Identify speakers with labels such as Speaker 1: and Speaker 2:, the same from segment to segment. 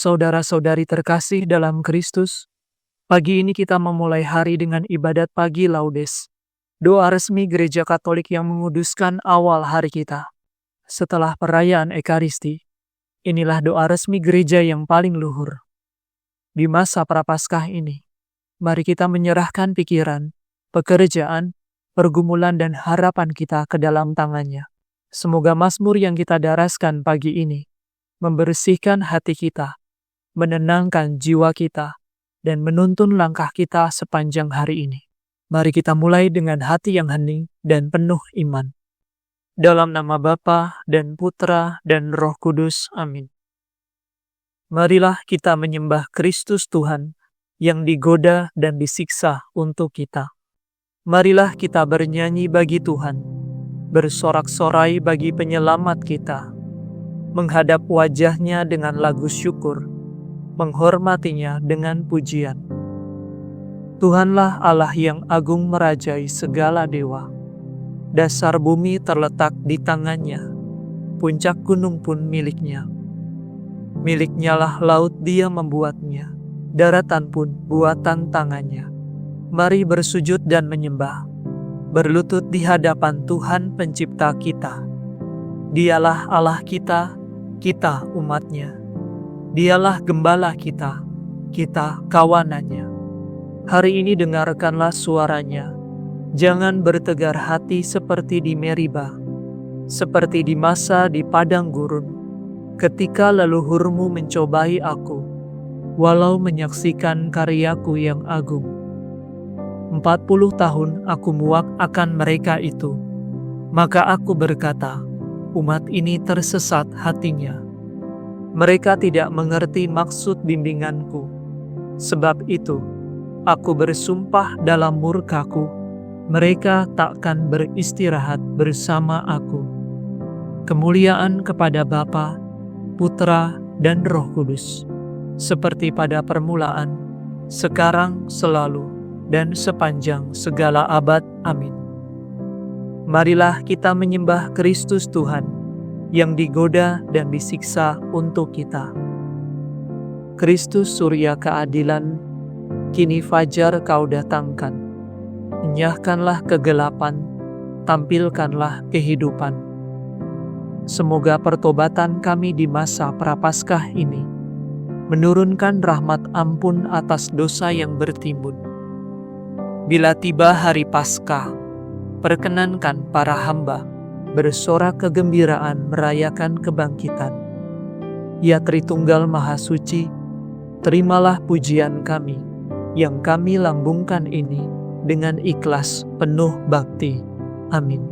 Speaker 1: Saudara-saudari terkasih dalam Kristus, pagi ini kita memulai hari dengan ibadat pagi Laudes, doa resmi Gereja Katolik yang menguduskan awal hari kita. Setelah perayaan Ekaristi, inilah doa resmi gereja yang paling luhur. Di masa Prapaskah ini, mari kita menyerahkan pikiran, pekerjaan, pergumulan dan harapan kita ke dalam tangannya. Semoga mazmur yang kita daraskan pagi ini membersihkan hati kita, menenangkan jiwa kita, dan menuntun langkah kita sepanjang hari ini. Mari kita mulai dengan hati yang hening dan penuh iman. Dalam nama Bapa dan Putra dan Roh Kudus. Amin. Marilah kita menyembah Kristus Tuhan yang digoda dan disiksa untuk kita. Marilah kita bernyanyi bagi Tuhan, bersorak-sorai bagi penyelamat kita, menghadap wajah-Nya dengan lagu syukur, menghormatinya dengan pujian. Tuhanlah Allah yang agung merajai segala dewa. Dasar bumi terletak di tangannya, puncak gunung pun miliknya. Miliknya lah laut, Dia membuatnya, daratan pun buatan tangannya. Mari bersujud dan menyembah, berlutut di hadapan Tuhan pencipta kita. Dialah Allah kita, kita umat-Nya. Dialah gembala kita, kita kawanannya. Hari ini dengarkanlah suaranya. Jangan bertegar hati seperti di Meriba, seperti di masa di padang gurun, ketika leluhurmu mencobai aku, walau menyaksikan karyaku yang agung. 40 tahun aku muak akan mereka itu, maka aku berkata, umat ini tersesat hatinya. Mereka tidak mengerti maksud bimbinganku. Sebab itu, aku bersumpah dalam murkaku, mereka takkan beristirahat bersama aku. Kemuliaan kepada Bapa, Putra, dan Roh Kudus, seperti pada permulaan, sekarang, selalu, dan sepanjang segala abad. Amin. Marilah kita menyembah Kristus Tuhan, yang digoda dan disiksa untuk kita. Kristus surya keadilan, kini fajar Kau datangkan. Enyahkanlah kegelapan, tampilkanlah kehidupan. Semoga pertobatan kami di masa Prapaskah ini menurunkan rahmat ampun atas dosa yang bertimbun. Bila tiba hari Paskah, perkenankan para hamba bersorak kegembiraan merayakan kebangkitan. Ya Tritunggal Maha Suci, terimalah pujian kami, yang kami lambungkan ini dengan ikhlas penuh bakti. Amin.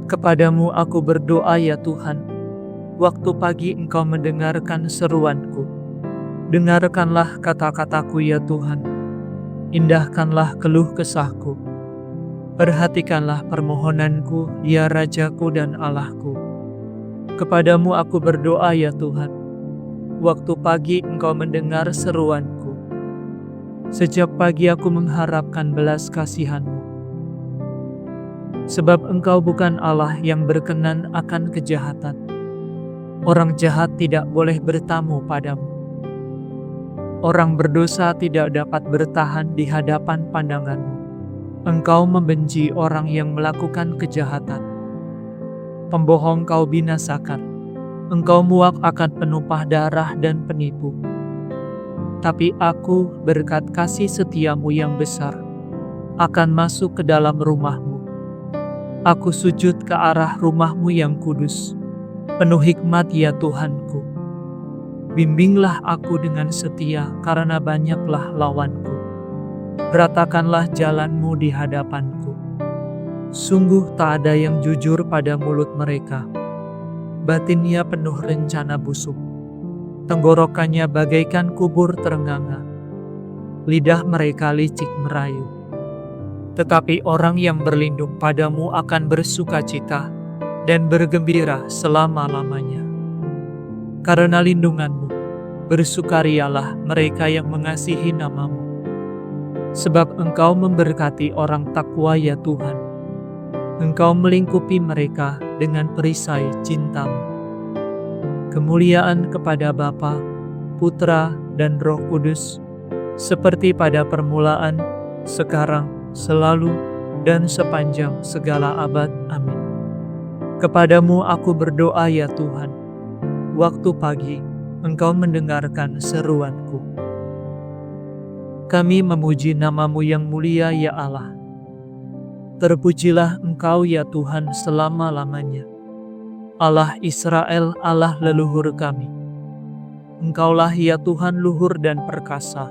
Speaker 1: Kepadamu aku berdoa ya Tuhan, waktu pagi Engkau mendengarkan seruanku. Dengarkanlah kata-kataku ya Tuhan, indahkanlah keluh kesahku. Perhatikanlah permohonanku, ya Rajaku dan Allahku. Kepadamu aku berdoa ya Tuhan, waktu pagi Engkau mendengar seruanku. Sejak pagi aku mengharapkan belas kasihan-Mu. Sebab Engkau bukan Allah yang berkenan akan kejahatan. Orang jahat tidak boleh bertamu padamu. Orang berdosa tidak dapat bertahan di hadapan pandangan-Mu. Engkau membenci orang yang melakukan kejahatan. Pembohong Kau binasakan. Engkau muak akan penumpah darah dan penipu. Tapi aku berkat kasih setiamu yang besar akan masuk ke dalam rumah-Mu. Aku sujud ke arah rumah-Mu yang kudus. Penuh hikmat ya Tuhanku. Bimbinglah aku dengan setia karena banyaklah lawanku. Ratakanlah jalan-Mu di hadapanku. Sungguh tak ada yang jujur pada mulut mereka. Batinnya penuh rencana busuk. Tenggorokannya bagaikan kubur terenganga. Lidah mereka licik merayu. Tetapi orang yang berlindung padamu akan bersukacita dan bergembira selama-lamanya. Karena lindungan-Mu, bersukarialah mereka yang mengasihi nama-Mu. Sebab Engkau memberkati orang takwa ya Tuhan. Engkau melingkupi mereka dengan perisai cinta-Mu. Kemuliaan kepada Bapa, Putra, dan Roh Kudus, seperti pada permulaan, sekarang, selalu, dan sepanjang segala abad. Amin. Kepadamu aku berdoa ya Tuhan. Waktu pagi, Engkau mendengarkan seruanku. Kami memuji nama-Mu yang mulia ya Allah. Terpujilah Engkau ya Tuhan selama-lamanya. Allah Israel, Allah leluhur kami. Engkaulah ya Tuhan luhur dan perkasa,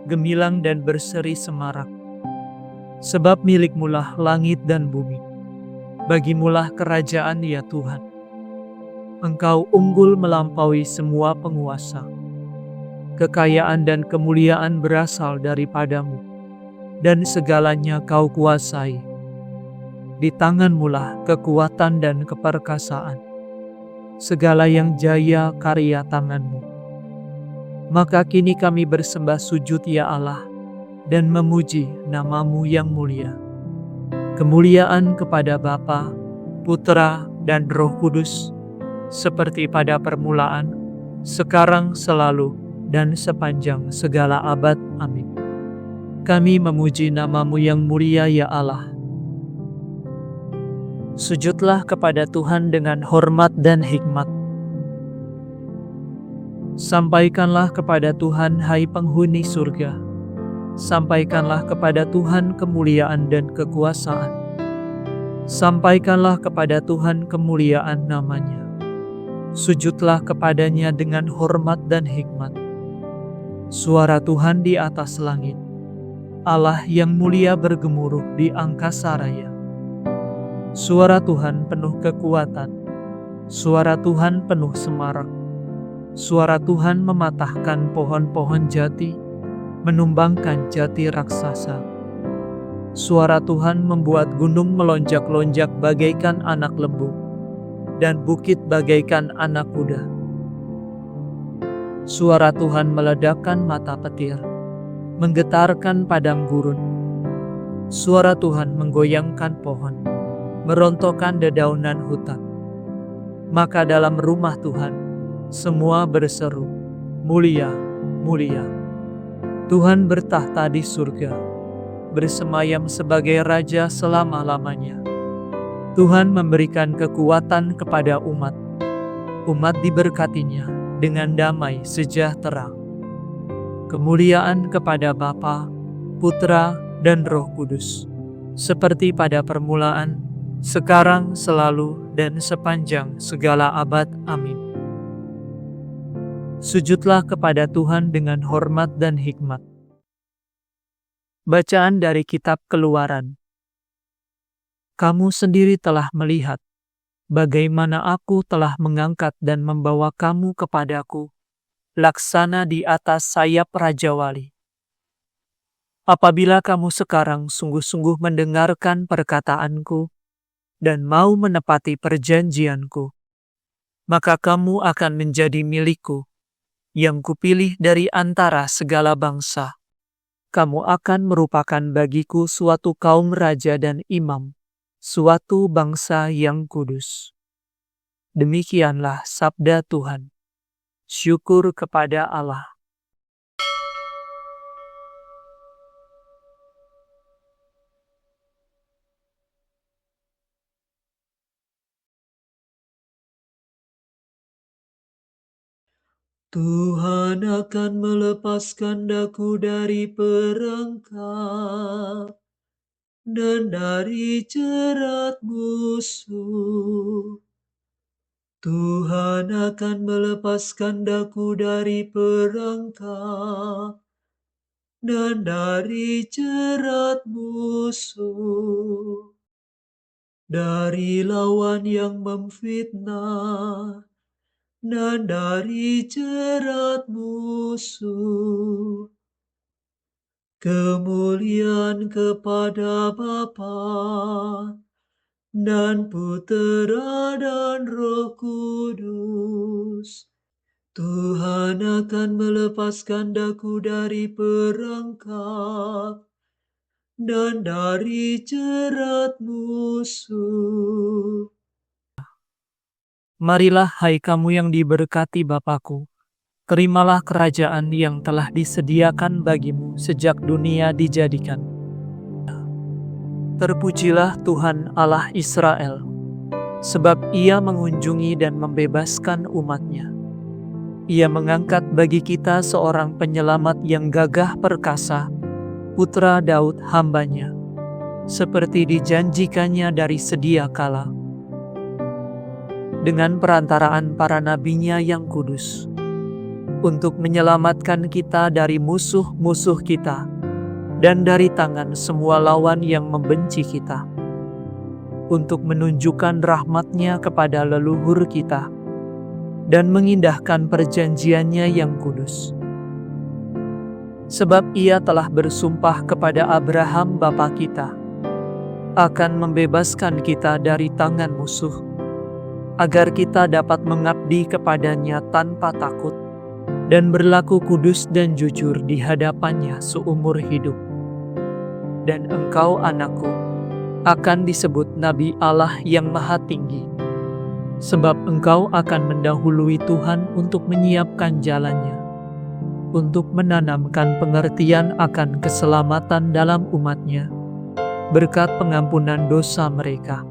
Speaker 1: gemilang dan berseri semarak. Sebab milik-Mulah langit dan bumi. Bagi-Mulah kerajaan ya Tuhan. Engkau unggul melampaui semua penguasa. Kekayaan dan kemuliaan berasal daripada-Mu, dan segalanya Kau kuasai. Di tangan-Mulah kekuatan dan keperkasaan. Segala yang jaya karya tangan-Mu. Maka kini kami bersembah sujud ya Allah, dan memuji nama-Mu yang mulia. Kemuliaan kepada Bapa, Putra, dan Roh Kudus, seperti pada permulaan, sekarang, selalu, dan sepanjang segala abad. Amin. Kami memuji nama-Mu yang mulia ya Allah. Sujudlah kepada Tuhan dengan hormat dan hikmat. Sampaikanlah kepada Tuhan, hai penghuni surga. Sampaikanlah kepada Tuhan kemuliaan dan kekuasaan. Sampaikanlah kepada Tuhan kemuliaan nama-Nya. Sujudlah kepadanya dengan hormat dan hikmat. Suara Tuhan di atas langit. Allah yang mulia bergemuruh di angkasa raya. Suara Tuhan penuh kekuatan. Suara Tuhan penuh semarak. Suara Tuhan mematahkan pohon-pohon jati, menumbangkan jati raksasa. Suara Tuhan membuat gunung melonjak-lonjak bagaikan anak lembu, dan bukit bagaikan anak kuda. Suara Tuhan meledakkan mata petir, menggetarkan padang gurun. Suara Tuhan menggoyangkan pohon, merontokkan dedaunan hutan. Maka dalam rumah Tuhan, semua berseru, mulia, mulia. Tuhan bertahta di surga, bersemayam sebagai Raja selama-lamanya. Tuhan memberikan kekuatan kepada umat. Umat diberkatinya dengan damai sejahtera. Kemuliaan kepada Bapa, Putra, dan Roh Kudus, seperti pada permulaan, sekarang, selalu, dan sepanjang segala abad. Amin. Sujudlah kepada Tuhan dengan hormat dan hikmat. Bacaan dari Kitab Keluaran. Kamu sendiri telah melihat bagaimana aku telah mengangkat dan membawa kamu kepadaku, laksana di atas sayap Raja Wali. Apabila kamu sekarang sungguh-sungguh mendengarkan perkataanku dan mau menepati perjanjianku, maka kamu akan menjadi milikku, yang kupilih dari antara segala bangsa. Kamu akan merupakan bagiku suatu kaum raja dan imam, suatu bangsa yang kudus. Demikianlah sabda Tuhan. Syukur kepada Allah. Tuhan akan melepaskan daku dari perangkap dan dari jerat musuh. Tuhan akan melepaskan daku dari perangkap dan dari jerat musuh, dari lawan yang memfitnah, dan dari jerat musuh. Kemuliaan kepada Bapa dan Putera dan Roh Kudus. Tuhan akan melepaskan daku dari perangkap dan dari jerat musuh. Marilah hai kamu yang diberkati Bapa-Ku, terimalah kerajaan yang telah disediakan bagimu sejak dunia dijadikan. Terpujilah Tuhan Allah Israel, sebab Ia mengunjungi dan membebaskan umat-Nya. Ia mengangkat bagi kita seorang penyelamat yang gagah perkasa, putra Daud hamba-Nya, seperti dijanjikannya dari sedia kala, dengan perantaraan para nabi-Nya yang kudus, untuk menyelamatkan kita dari musuh-musuh kita, dan dari tangan semua lawan yang membenci kita, untuk menunjukkan rahmat-Nya kepada leluhur kita, dan mengindahkan perjanjian-Nya yang kudus. Sebab Ia telah bersumpah kepada Abraham bapa kita, akan membebaskan kita dari tangan musuh, agar kita dapat mengabdi kepada-Nya tanpa takut, dan berlaku kudus dan jujur di hadapan-Nya seumur hidup. Dan engkau, anakku, akan disebut Nabi Allah yang Maha Tinggi, sebab engkau akan mendahului Tuhan untuk menyiapkan jalan-Nya, untuk menanamkan pengertian akan keselamatan dalam umat-Nya, berkat pengampunan dosa mereka.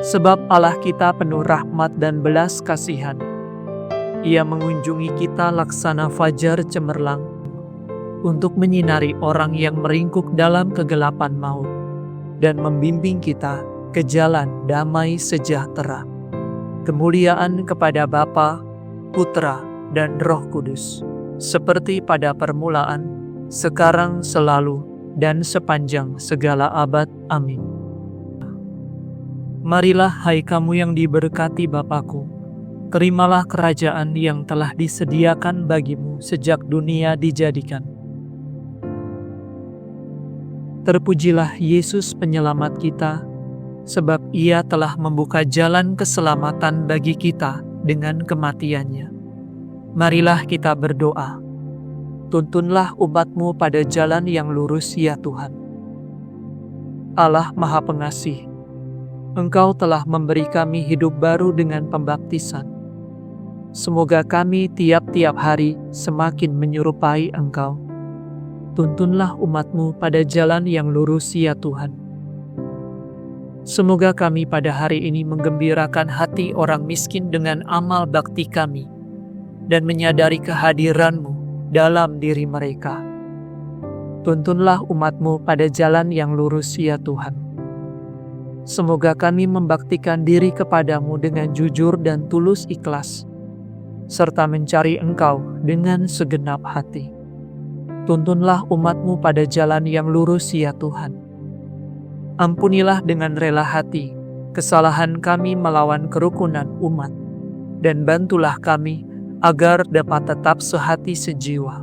Speaker 1: Sebab Allah kita penuh rahmat dan belas kasihan. Ia mengunjungi kita laksana fajar cemerlang, untuk menyinari orang yang meringkuk dalam kegelapan maut, dan membimbing kita ke jalan damai sejahtera. Kemuliaan kepada Bapa, Putra, dan Roh Kudus, seperti pada permulaan, sekarang, selalu, dan sepanjang segala abad. Amin. Marilah hai kamu yang diberkati Bapa-Ku, terimalah kerajaan yang telah disediakan bagimu sejak dunia dijadikan. Terpujilah Yesus penyelamat kita, sebab Ia telah membuka jalan keselamatan bagi kita dengan kematian-Nya. Marilah kita berdoa. Tuntunlah umat-Mu pada jalan yang lurus ya Tuhan. Allah Maha Pengasih, Engkau telah memberi kami hidup baru dengan pembaptisan. Semoga kami tiap-tiap hari semakin menyerupai Engkau. Tuntunlah umat-Mu pada jalan yang lurus ya Tuhan. Semoga kami pada hari ini menggembirakan hati orang miskin dengan amal bakti kami, dan menyadari kehadiran-Mu dalam diri mereka. Tuntunlah umat-Mu pada jalan yang lurus ya Tuhan. Semoga kami membaktikan diri kepada-Mu dengan jujur dan tulus ikhlas, serta mencari Engkau dengan segenap hati. Tuntunlah umat-Mu pada jalan yang lurus ya Tuhan. Ampunilah dengan rela hati kesalahan kami melawan kerukunan umat, dan bantulah kami agar dapat tetap sehati sejiwa.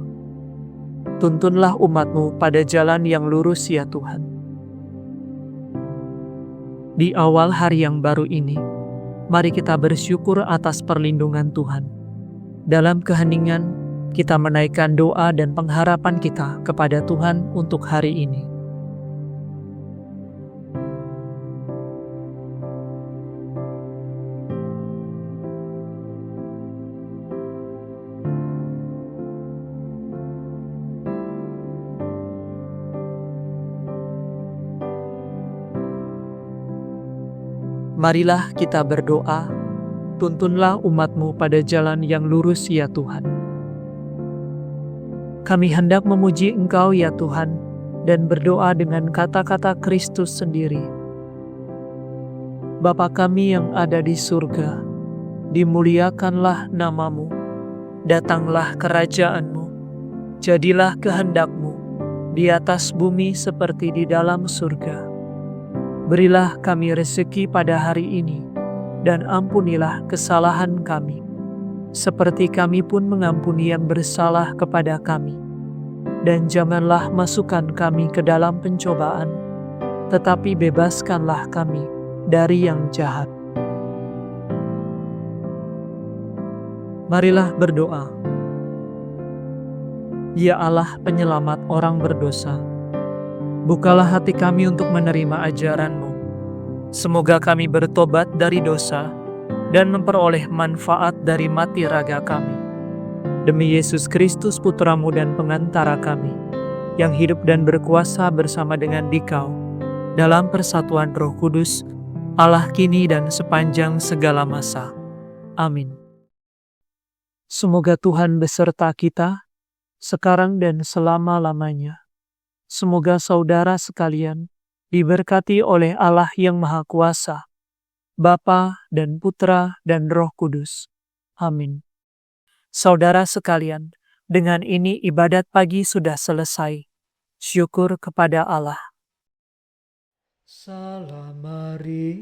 Speaker 1: Tuntunlah umat-Mu pada jalan yang lurus ya Tuhan. Di awal hari yang baru ini, mari kita bersyukur atas perlindungan Tuhan. Dalam keheningan, kita menaikkan doa dan pengharapan kita kepada Tuhan untuk hari ini. Marilah kita berdoa, tuntunlah umat-Mu pada jalan yang lurus ya Tuhan. Kami hendak memuji Engkau ya Tuhan, dan berdoa dengan kata-kata Kristus sendiri. Bapa kami yang ada di surga, dimuliakanlah nama-Mu, datanglah kerajaan-Mu, jadilah kehendak-Mu di atas bumi seperti di dalam surga. Berilah kami rezeki pada hari ini, dan ampunilah kesalahan kami, seperti kami pun mengampuni yang bersalah kepada kami. Dan janganlah masukkan kami ke dalam pencobaan, tetapi bebaskanlah kami dari yang jahat. Marilah berdoa. Ya Allah, penyelamat orang berdosa, bukalah hati kami untuk menerima ajaran-Mu. Semoga kami bertobat dari dosa dan memperoleh manfaat dari mati raga kami. Demi Yesus Kristus Putramu dan pengantara kami, yang hidup dan berkuasa bersama dengan Dikau, dalam persatuan Roh Kudus, Allah kini dan sepanjang segala masa. Amin. Semoga Tuhan beserta kita, sekarang dan selama-lamanya. Semoga saudara sekalian diberkati oleh Allah yang Maha Kuasa, Bapa dan Putra dan Roh Kudus. Amin. Saudara sekalian, dengan ini ibadat pagi sudah selesai. Syukur kepada Allah. Salam Maria,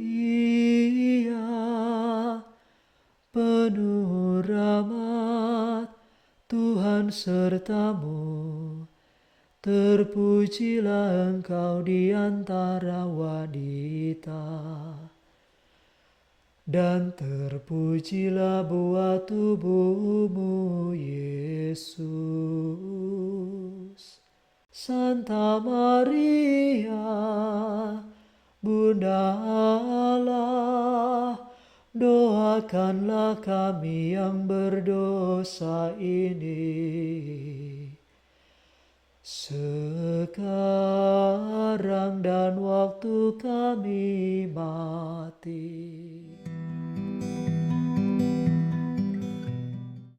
Speaker 1: penuh rahmat, Tuhan sertamu. Terpujilah engkau di antara wanita, dan terpujilah buah tubuhmu, Yesus. Santa Maria, Bunda Allah, doakanlah kami yang berdosa ini, sekarang dan waktu kami mati.